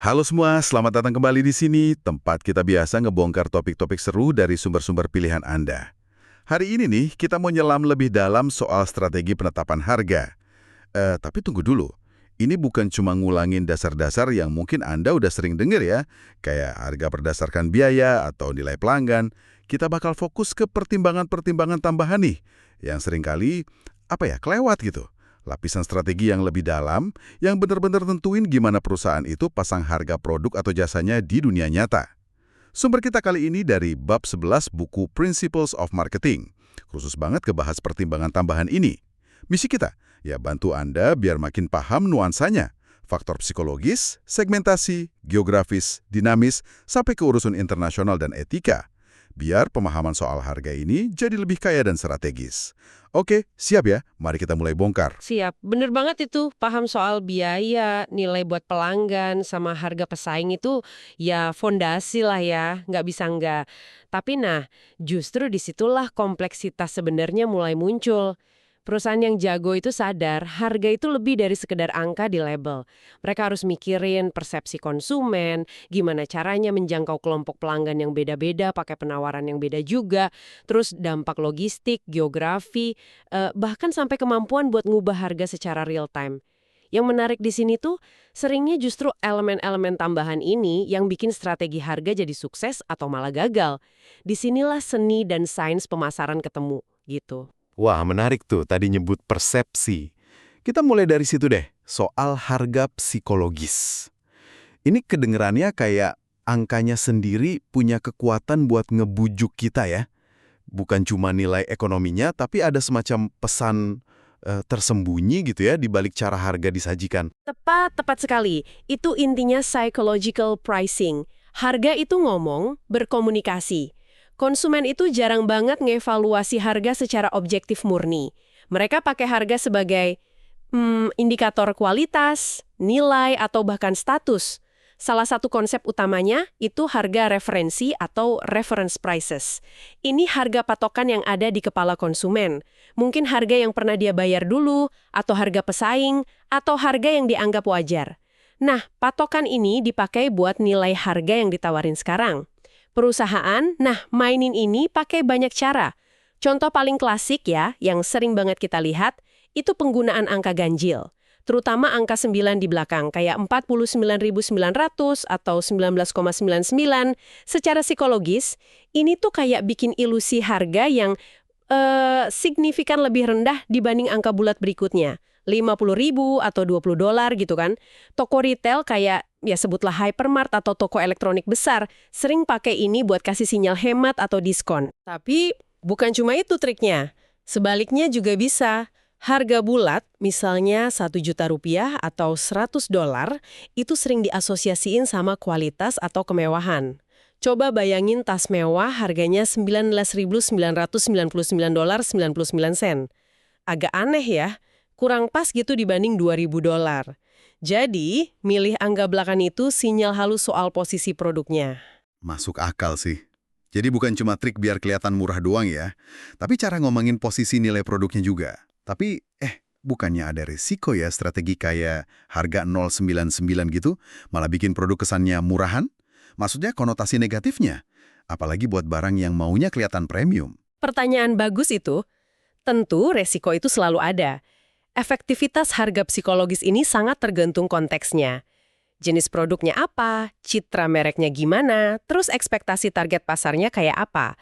Halo semua, selamat datang kembali di sini, tempat kita biasa ngebongkar topik-topik seru dari sumber-sumber pilihan Anda. Hari ini nih, kita mau nyelam lebih dalam soal strategi penetapan harga. Tapi tunggu dulu. Ini bukan cuma ngulangin dasar-dasar yang mungkin Anda udah sering dengar ya, kayak harga berdasarkan biaya atau nilai pelanggan. Kita bakal fokus ke pertimbangan-pertimbangan tambahan nih, yang seringkali, kelewat gitu. Lapisan strategi yang lebih dalam, yang benar-benar tentuin gimana perusahaan itu pasang harga produk atau jasanya di dunia nyata. Sumber kita kali ini dari bab 11 buku Principles of Marketing. Khusus banget kebahas pertimbangan tambahan ini. Misi kita, ya bantu Anda biar makin paham nuansanya. Faktor psikologis, segmentasi, geografis, dinamis, sampai ke urusan internasional dan etika. Biar pemahaman soal harga ini jadi lebih kaya dan strategis. Oke, siap ya? Mari kita mulai bongkar. Siap, bener banget itu. Paham soal biaya, nilai buat pelanggan, sama harga pesaing itu ya fondasi lah ya, nggak bisa nggak. Tapi justru disitulah kompleksitas sebenarnya mulai muncul. Perusahaan yang jago itu sadar harga itu lebih dari sekedar angka di label. Mereka harus mikirin persepsi konsumen, gimana caranya menjangkau kelompok pelanggan yang beda-beda, pakai penawaran yang beda juga, terus dampak logistik, geografi, bahkan sampai kemampuan buat ngubah harga secara real time. Yang menarik di sini tuh, seringnya justru elemen-elemen tambahan ini yang bikin strategi harga jadi sukses atau malah gagal. Disinilah seni dan sains pemasaran ketemu, gitu. Wah, menarik tuh tadi nyebut persepsi. Kita mulai dari situ deh, soal harga psikologis. Ini kedengerannya kayak angkanya sendiri punya kekuatan buat ngebujuk kita ya. Bukan cuma nilai ekonominya, tapi ada semacam pesan tersembunyi gitu ya di balik cara harga disajikan. Tepat sekali. Itu intinya psychological pricing. Harga itu ngomong, berkomunikasi. Konsumen itu jarang banget ngevaluasi harga secara objektif murni. Mereka pakai harga sebagai indikator kualitas, nilai, atau bahkan status. Salah satu konsep utamanya itu harga referensi atau reference prices. Ini harga patokan yang ada di kepala konsumen. Mungkin harga yang pernah dia bayar dulu, atau harga pesaing, atau harga yang dianggap wajar. Nah, patokan ini dipakai buat nilai harga yang ditawarin sekarang. Perusahaan, mainin ini pakai banyak cara. Contoh paling klasik ya, yang sering banget kita lihat, itu penggunaan angka ganjil. Terutama angka 9 di belakang, kayak 49.900 atau 19,99. Secara psikologis, ini tuh kayak bikin ilusi harga yang signifikan lebih rendah dibanding angka bulat berikutnya. 50.000 atau $20 gitu kan. Toko retail kayak, ya sebutlah hypermart atau toko elektronik besar, sering pakai ini buat kasih sinyal hemat atau diskon. Tapi bukan cuma itu triknya. Sebaliknya juga bisa. Harga bulat, misalnya Rp1.000.000 atau $100, itu sering diasosiasiin sama kualitas atau kemewahan. Coba bayangin tas mewah harganya $19.999.99. Agak aneh ya. Kurang pas gitu dibanding $2.000. Jadi, milih angka belakang itu sinyal halus soal posisi produknya. Masuk akal sih. Jadi bukan cuma trik biar kelihatan murah doang ya, tapi cara ngomongin posisi nilai produknya juga. Tapi, bukannya ada risiko ya strategi kayak harga 099 gitu, malah bikin produk kesannya murahan? Maksudnya konotasi negatifnya, apalagi buat barang yang maunya kelihatan premium. Pertanyaan bagus itu. Tentu resiko itu selalu ada. Efektivitas harga psikologis ini sangat tergantung konteksnya. Jenis produknya apa, citra mereknya gimana, terus ekspektasi target pasarnya kayak apa.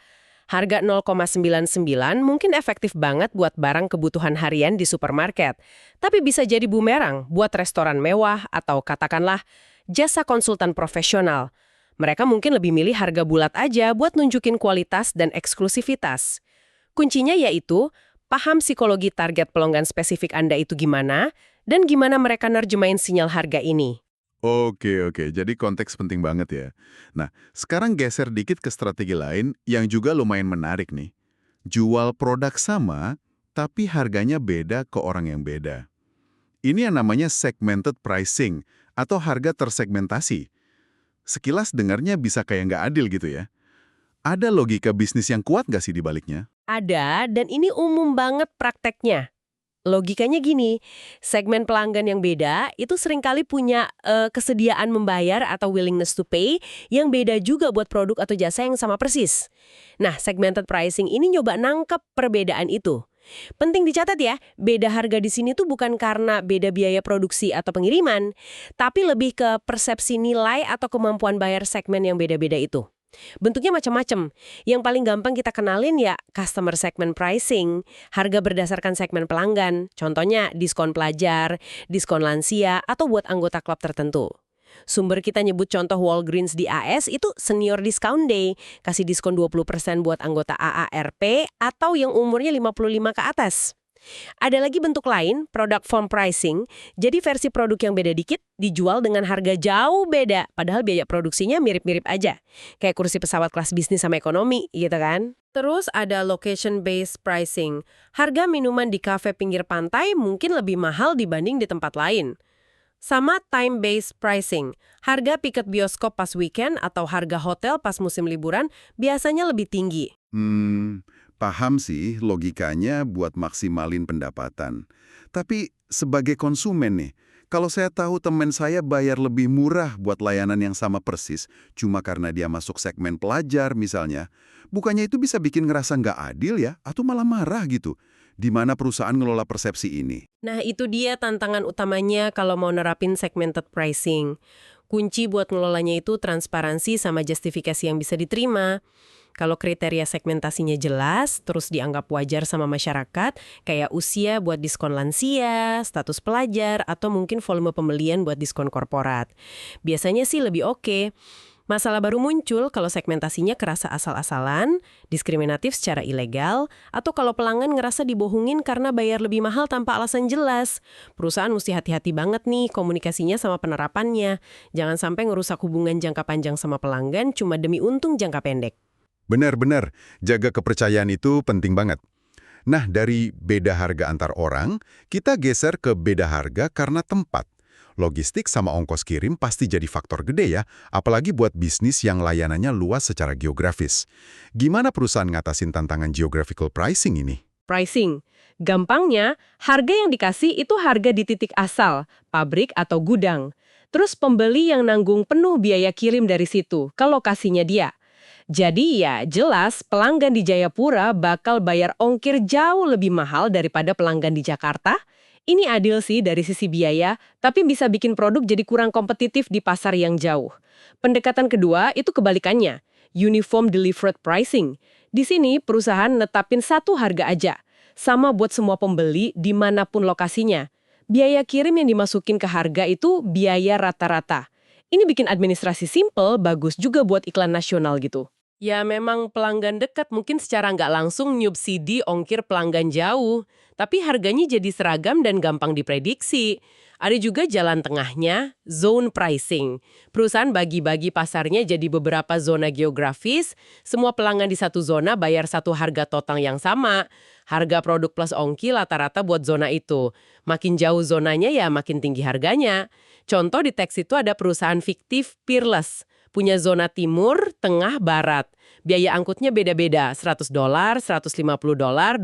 Harga 0,99 mungkin efektif banget buat barang kebutuhan harian di supermarket. Tapi bisa jadi bumerang buat restoran mewah atau katakanlah jasa konsultan profesional. Mereka mungkin lebih milih harga bulat aja buat nunjukin kualitas dan eksklusivitas. Kuncinya yaitu paham psikologi target pelanggan spesifik Anda itu gimana, dan gimana mereka nerjemahin sinyal harga ini. Oke. Jadi konteks penting banget ya. Nah, sekarang geser dikit ke strategi lain yang juga lumayan menarik nih. Jual produk sama, tapi harganya beda ke orang yang beda. Ini yang namanya segmented pricing atau harga tersegmentasi. Sekilas dengarnya bisa kayak nggak adil gitu ya. Ada logika bisnis yang kuat nggak sih di baliknya? Ada, dan ini umum banget prakteknya. Logikanya gini, segmen pelanggan yang beda itu seringkali punya kesediaan membayar atau willingness to pay yang beda juga buat produk atau jasa yang sama persis. Nah, segmented pricing ini nyoba nangkep perbedaan itu. Penting dicatat ya, beda harga di sini tuh bukan karena beda biaya produksi atau pengiriman, tapi lebih ke persepsi nilai atau kemampuan bayar segmen yang beda-beda itu. Bentuknya macam-macam. Yang paling gampang kita kenalin ya customer segment pricing, harga berdasarkan segmen pelanggan. Contohnya diskon pelajar, diskon lansia, atau buat anggota klub tertentu. Sumber kita nyebut contoh Walgreens di AS itu senior discount day, kasih diskon 20% buat anggota AARP atau yang umurnya 55 ke atas. Ada lagi bentuk lain, product form pricing. Jadi versi produk yang beda dikit dijual dengan harga jauh beda, padahal biaya produksinya mirip-mirip aja. Kayak kursi pesawat kelas bisnis sama ekonomi, gitu kan? Terus ada location-based pricing. Harga minuman di kafe pinggir pantai mungkin lebih mahal dibanding di tempat lain. Sama time-based pricing. Harga tiket bioskop pas weekend atau harga hotel pas musim liburan biasanya lebih tinggi. Paham sih logikanya buat maksimalin pendapatan. Tapi sebagai konsumen nih, kalau saya tahu teman saya bayar lebih murah buat layanan yang sama persis, cuma karena dia masuk segmen pelajar misalnya, bukannya itu bisa bikin ngerasa nggak adil ya? Atau malah marah gitu? Di mana perusahaan ngelola persepsi ini? Nah, itu dia tantangan utamanya kalau mau nerapin segmented pricing. Kunci buat ngelolanya itu transparansi sama justifikasi yang bisa diterima. Kalau kriteria segmentasinya jelas, terus dianggap wajar sama masyarakat, kayak usia buat diskon lansia, status pelajar, atau mungkin volume pembelian buat diskon korporat. Biasanya sih lebih oke. Masalah baru muncul kalau segmentasinya kerasa asal-asalan, diskriminatif secara ilegal, atau kalau pelanggan ngerasa dibohongin karena bayar lebih mahal tanpa alasan jelas. Perusahaan mesti hati-hati banget nih komunikasinya sama penerapannya. Jangan sampai ngerusak hubungan jangka panjang sama pelanggan cuma demi untung jangka pendek. Benar-benar, jaga kepercayaan itu penting banget. Nah, dari beda harga antar orang, kita geser ke beda harga karena tempat. Logistik sama ongkos kirim pasti jadi faktor gede ya, apalagi buat bisnis yang layanannya luas secara geografis. Gimana perusahaan ngatasin tantangan geographical pricing ini? Pricing. Gampangnya, harga yang dikasih itu harga di titik asal, pabrik atau gudang. Terus pembeli yang nanggung penuh biaya kirim dari situ, ke lokasinya dia. Jadi ya jelas pelanggan di Jayapura bakal bayar ongkir jauh lebih mahal daripada pelanggan di Jakarta. Ini adil sih dari sisi biaya, tapi bisa bikin produk jadi kurang kompetitif di pasar yang jauh. Pendekatan kedua itu kebalikannya, uniform delivered pricing. Di sini perusahaan netapin satu harga aja, sama buat semua pembeli dimanapun lokasinya. Biaya kirim yang dimasukin ke harga itu biaya rata-rata. Ini bikin administrasi simple, bagus juga buat iklan nasional gitu. Ya memang pelanggan dekat mungkin secara nggak langsung nyubsidi ongkir pelanggan jauh, tapi harganya jadi seragam dan gampang diprediksi. Ada juga jalan tengahnya, zone pricing. Perusahaan bagi-bagi pasarnya jadi beberapa zona geografis, semua pelanggan di satu zona bayar satu harga total yang sama. Harga produk plus ongkir rata-rata buat zona itu. Makin jauh zonanya ya makin tinggi harganya. Contoh di teks itu ada perusahaan fiktif Peerless. Punya zona timur, tengah, barat. Biaya angkutnya beda-beda, $100, $150, $250.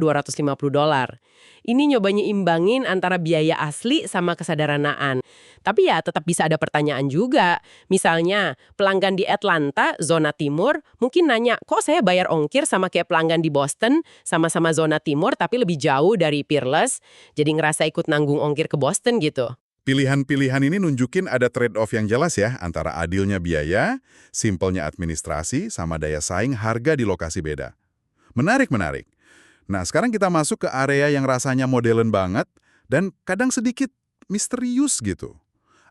Ini nyobanya imbangin antara biaya asli sama kesadaranaan. Tapi ya tetap bisa ada pertanyaan juga. Misalnya, pelanggan di Atlanta, zona timur, mungkin nanya, kok saya bayar ongkir sama kayak pelanggan di Boston, sama-sama zona timur tapi lebih jauh dari Peerless, jadi ngerasa ikut nanggung ongkir ke Boston gitu. Pilihan-pilihan ini nunjukin ada trade-off yang jelas ya, antara adilnya biaya, simpelnya administrasi, sama daya saing harga di lokasi beda. Menarik. Nah, sekarang kita masuk ke area yang rasanya modern banget, dan kadang sedikit misterius gitu.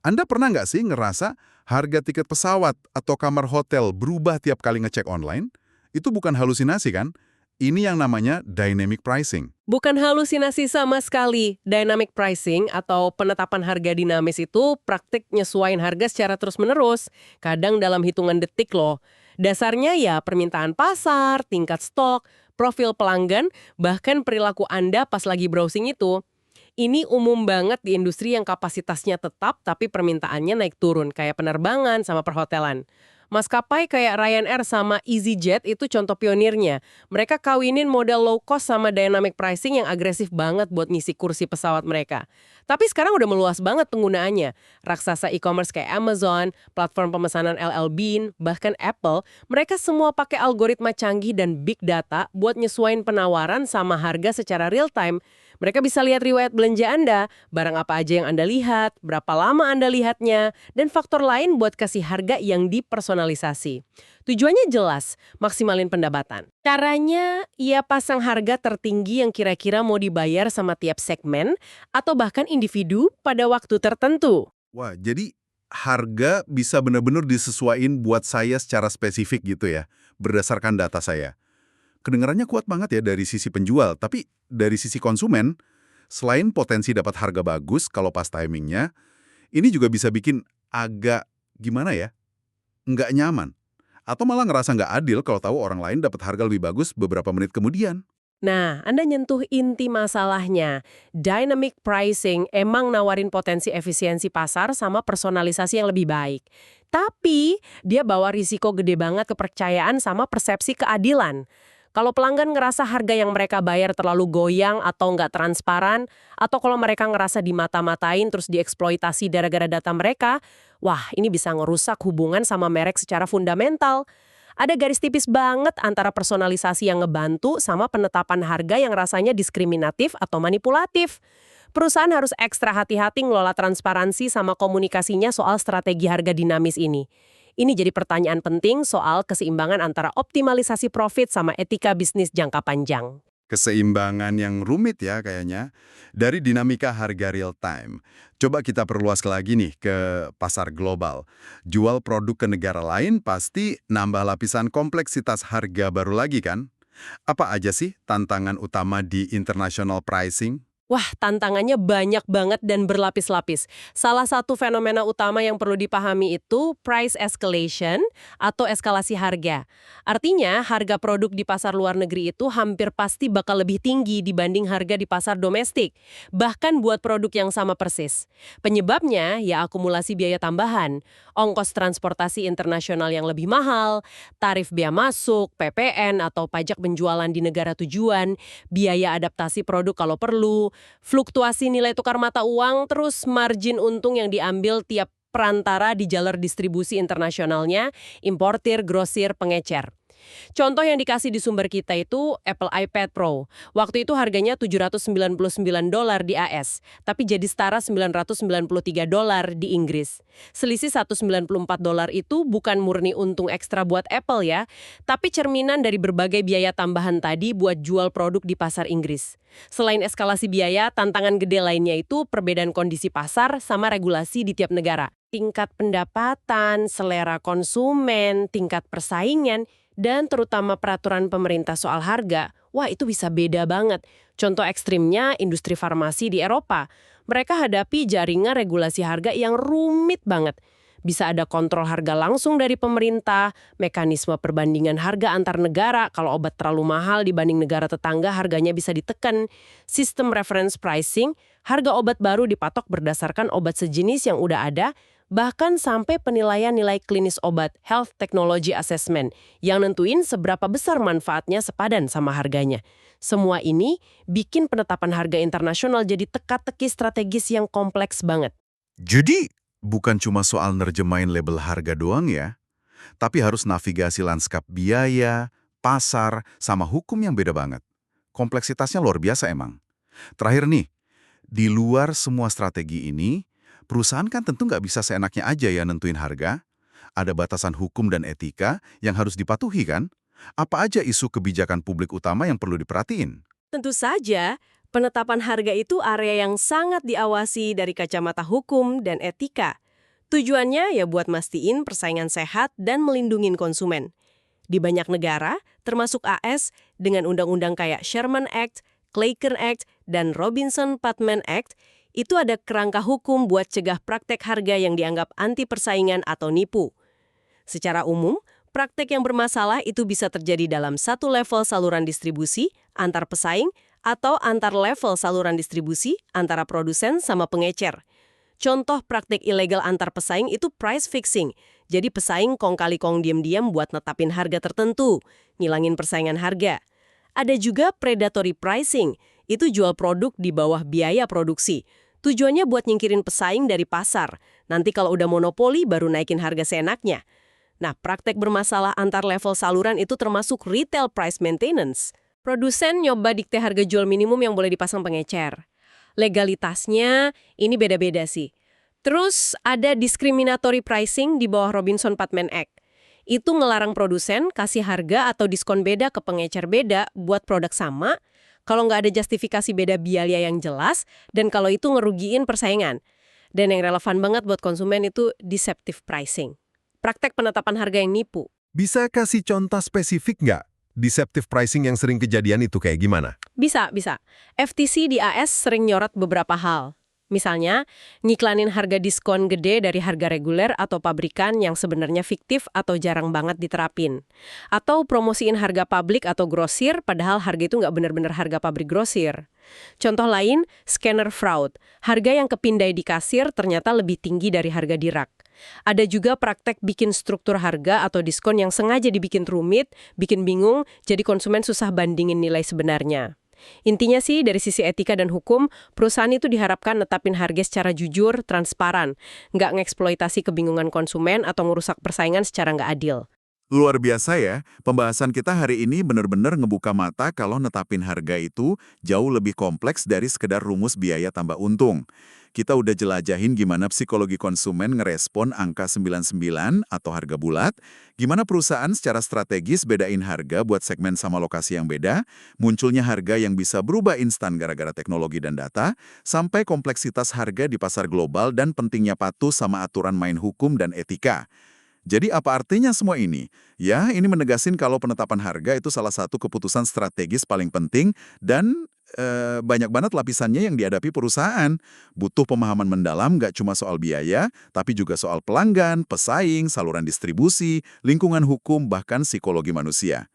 Anda pernah nggak sih ngerasa harga tiket pesawat atau kamar hotel berubah tiap kali ngecek online? Itu bukan halusinasi kan? Ini yang namanya dynamic pricing. Bukan halusinasi sama sekali. Dynamic pricing atau penetapan harga dinamis itu praktik nyesuaiin harga secara terus-menerus. Kadang dalam hitungan detik loh. Dasarnya ya permintaan pasar, tingkat stok, profil pelanggan, bahkan perilaku Anda pas lagi browsing itu. Ini umum banget di industri yang kapasitasnya tetap tapi permintaannya naik turun, kayak penerbangan sama perhotelan. Maskapai kayak Ryanair sama EasyJet itu contoh pionirnya. Mereka kawinin model low cost sama dynamic pricing yang agresif banget buat ngisi kursi pesawat mereka. Tapi sekarang udah meluas banget penggunaannya. Raksasa e-commerce kayak Amazon, platform pemesanan LL Bean, bahkan Apple, mereka semua pakai algoritma canggih dan big data buat nyesuaiin penawaran sama harga secara real time. Mereka bisa lihat riwayat belanja Anda, barang apa aja yang Anda lihat, berapa lama Anda lihatnya, dan faktor lain buat kasih harga yang dipersonalisasi. Tujuannya jelas, maksimalin pendapatan. Caranya, ia pasang harga tertinggi yang kira-kira mau dibayar sama tiap segmen, atau bahkan individu pada waktu tertentu. Wah, jadi harga bisa benar-benar disesuaikan buat saya secara spesifik gitu ya, berdasarkan data saya. Kedengarannya kuat banget ya dari sisi penjual, tapi dari sisi konsumen, selain potensi dapat harga bagus kalau pas timingnya, ini juga bisa bikin agak, gimana ya, nggak nyaman. Atau malah ngerasa nggak adil kalau tahu orang lain dapat harga lebih bagus beberapa menit kemudian. Nah, Anda nyentuh inti masalahnya. Dynamic pricing emang nawarin potensi efisiensi pasar sama personalisasi yang lebih baik. Tapi, dia bawa risiko gede banget kepercayaan sama persepsi keadilan. Kalau pelanggan ngerasa harga yang mereka bayar terlalu goyang atau nggak transparan, atau kalau mereka ngerasa dimata-matain terus dieksploitasi gara-gara data mereka, wah ini bisa ngerusak hubungan sama merek secara fundamental. Ada garis tipis banget antara personalisasi yang ngebantu sama penetapan harga yang rasanya diskriminatif atau manipulatif. Perusahaan harus ekstra hati-hati ngelola transparansi sama komunikasinya soal strategi harga dinamis ini. Ini jadi pertanyaan penting soal keseimbangan antara optimalisasi profit sama etika bisnis jangka panjang. Keseimbangan yang rumit ya kayaknya. Dari dinamika harga real time, coba kita perluas lagi nih ke pasar global. Jual produk ke negara lain pasti nambah lapisan kompleksitas harga baru lagi kan? Apa aja sih tantangan utama di international pricing? Wah, tantangannya banyak banget dan berlapis-lapis. Salah satu fenomena utama yang perlu dipahami itu price escalation atau eskalasi harga. Artinya, harga produk di pasar luar negeri itu hampir pasti bakal lebih tinggi dibanding harga di pasar domestik, bahkan buat produk yang sama persis. Penyebabnya ya akumulasi biaya tambahan, ongkos transportasi internasional yang lebih mahal, tarif bea masuk, PPN atau pajak penjualan di negara tujuan, biaya adaptasi produk kalau perlu, fluktuasi nilai tukar mata uang, terus margin untung yang diambil tiap perantara di jalur distribusi internasionalnya, importir, grosir, pengecer. Contoh yang dikasih di sumber kita itu Apple iPad Pro. Waktu itu harganya $799 di AS, tapi jadi setara $993 di Inggris. Selisih $194 itu bukan murni untung ekstra buat Apple ya, tapi cerminan dari berbagai biaya tambahan tadi buat jual produk di pasar Inggris. Selain eskalasi biaya, tantangan gede lainnya itu perbedaan kondisi pasar sama regulasi di tiap negara. Tingkat pendapatan, selera konsumen, tingkat persaingan, dan terutama peraturan pemerintah soal harga, wah itu bisa beda banget. Contoh ekstrimnya industri farmasi di Eropa. Mereka hadapi jaringan regulasi harga yang rumit banget. Bisa ada kontrol harga langsung dari pemerintah, mekanisme perbandingan harga antar negara, kalau obat terlalu mahal dibanding negara tetangga harganya bisa ditekan, sistem reference pricing, harga obat baru dipatok berdasarkan obat sejenis yang udah ada, bahkan sampai penilaian nilai klinis obat, health technology assessment, yang nentuin seberapa besar manfaatnya sepadan sama harganya. Semua ini bikin penetapan harga internasional jadi teka-teki strategis yang kompleks banget. Jadi, bukan cuma soal nerjemahin label harga doang ya, tapi harus navigasi lanskap biaya, pasar, sama hukum yang beda banget. Kompleksitasnya luar biasa emang. Terakhir nih, di luar semua strategi ini, perusahaan kan tentu nggak bisa seenaknya aja ya nentuin harga. Ada batasan hukum dan etika yang harus dipatuhi kan? Apa aja isu kebijakan publik utama yang perlu diperhatiin? Tentu saja, penetapan harga itu area yang sangat diawasi dari kacamata hukum dan etika. Tujuannya ya buat mastiin persaingan sehat dan melindungi konsumen. Di banyak negara, termasuk AS, dengan undang-undang kayak Sherman Act, Clayton Act, dan Robinson-Patman Act, itu ada kerangka hukum buat cegah praktek harga yang dianggap anti persaingan atau nipu. Secara umum, praktek yang bermasalah itu bisa terjadi dalam satu level saluran distribusi, antar pesaing, atau antar level saluran distribusi, antara produsen sama pengecer. Contoh praktik ilegal antar pesaing itu price fixing. Jadi pesaing kong kali kong diam-diam buat netapin harga tertentu, ngilangin persaingan harga. Ada juga predatory pricing, itu jual produk di bawah biaya produksi. Tujuannya buat nyingkirin pesaing dari pasar. Nanti kalau udah monopoli baru naikin harga seenaknya. Nah, praktek bermasalah antar level saluran itu termasuk retail price maintenance. Produsen nyoba dikte harga jual minimum yang boleh dipasang pengecer. Legalitasnya ini beda-beda sih. Terus ada discriminatory pricing di bawah Robinson-Patman Act. Itu ngelarang produsen kasih harga atau diskon beda ke pengecer beda buat produk sama, kalau nggak ada justifikasi beda biaya yang jelas, dan kalau itu ngerugiin persaingan. Dan yang relevan banget buat konsumen itu deceptive pricing. Praktek penetapan harga yang nipu. Bisa kasih contoh spesifik nggak? Deceptive pricing yang sering kejadian itu kayak gimana? Bisa. FTC di AS sering nyorot beberapa hal. Misalnya, ngiklanin harga diskon gede dari harga reguler atau pabrikan yang sebenarnya fiktif atau jarang banget diterapin. Atau promosiin harga pabrik atau grosir, padahal harga itu nggak benar-benar harga pabrik grosir. Contoh lain, scanner fraud. Harga yang kepindai di kasir ternyata lebih tinggi dari harga di rak. Ada juga praktek bikin struktur harga atau diskon yang sengaja dibikin rumit, bikin bingung, jadi konsumen susah bandingin nilai sebenarnya. Intinya sih, dari sisi etika dan hukum, perusahaan itu diharapkan netapin harga secara jujur, transparan, nggak ngeksploitasi kebingungan konsumen atau ngerusak persaingan secara nggak adil. Luar biasa ya, pembahasan kita hari ini benar-benar ngebuka mata kalau netapin harga itu jauh lebih kompleks dari sekedar rumus biaya tambah untung. Kita udah jelajahin gimana psikologi konsumen ngerespon angka 99 atau harga bulat, gimana perusahaan secara strategis bedain harga buat segmen sama lokasi yang beda, munculnya harga yang bisa berubah instan gara-gara teknologi dan data, sampai kompleksitas harga di pasar global dan pentingnya patuh sama aturan main hukum dan etika. Jadi apa artinya semua ini? Ya, ini menegasin kalau penetapan harga itu salah satu keputusan strategis paling penting dan banyak banget lapisannya yang dihadapi perusahaan. Butuh pemahaman mendalam nggak cuma soal biaya, tapi juga soal pelanggan, pesaing, saluran distribusi, lingkungan hukum, bahkan psikologi manusia.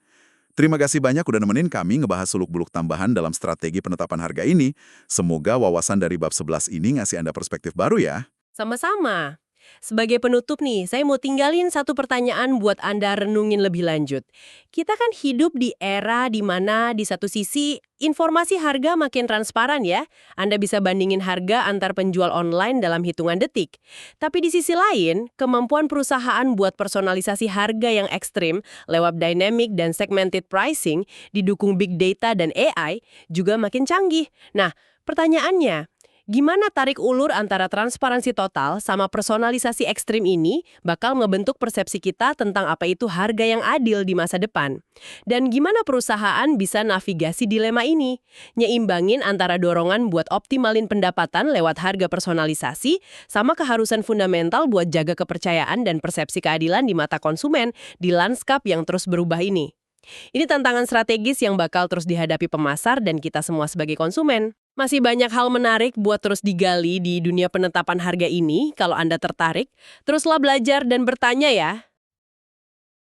Terima kasih banyak udah nemenin kami ngebahas seluk-beluk tambahan dalam strategi penetapan harga ini. Semoga wawasan dari bab 11 ini ngasih Anda perspektif baru ya. Sama-sama. Sebagai penutup nih, saya mau tinggalin satu pertanyaan buat Anda renungin lebih lanjut. Kita kan hidup di era di mana di satu sisi informasi harga makin transparan ya. Anda bisa bandingin harga antar penjual online dalam hitungan detik. Tapi di sisi lain, kemampuan perusahaan buat personalisasi harga yang ekstrim lewat dynamic dan segmented pricing didukung big data dan AI juga makin canggih. Nah, pertanyaannya, gimana tarik ulur antara transparansi total sama personalisasi ekstrim ini bakal ngebentuk persepsi kita tentang apa itu harga yang adil di masa depan? Dan gimana perusahaan bisa navigasi dilema ini? Nyeimbangin antara dorongan buat optimalin pendapatan lewat harga personalisasi sama keharusan fundamental buat jaga kepercayaan dan persepsi keadilan di mata konsumen di lanskap yang terus berubah ini. Ini tantangan strategis yang bakal terus dihadapi pemasar dan kita semua sebagai konsumen. Masih banyak hal menarik buat terus digali di dunia penetapan harga ini. Kalau Anda tertarik, teruslah belajar dan bertanya ya.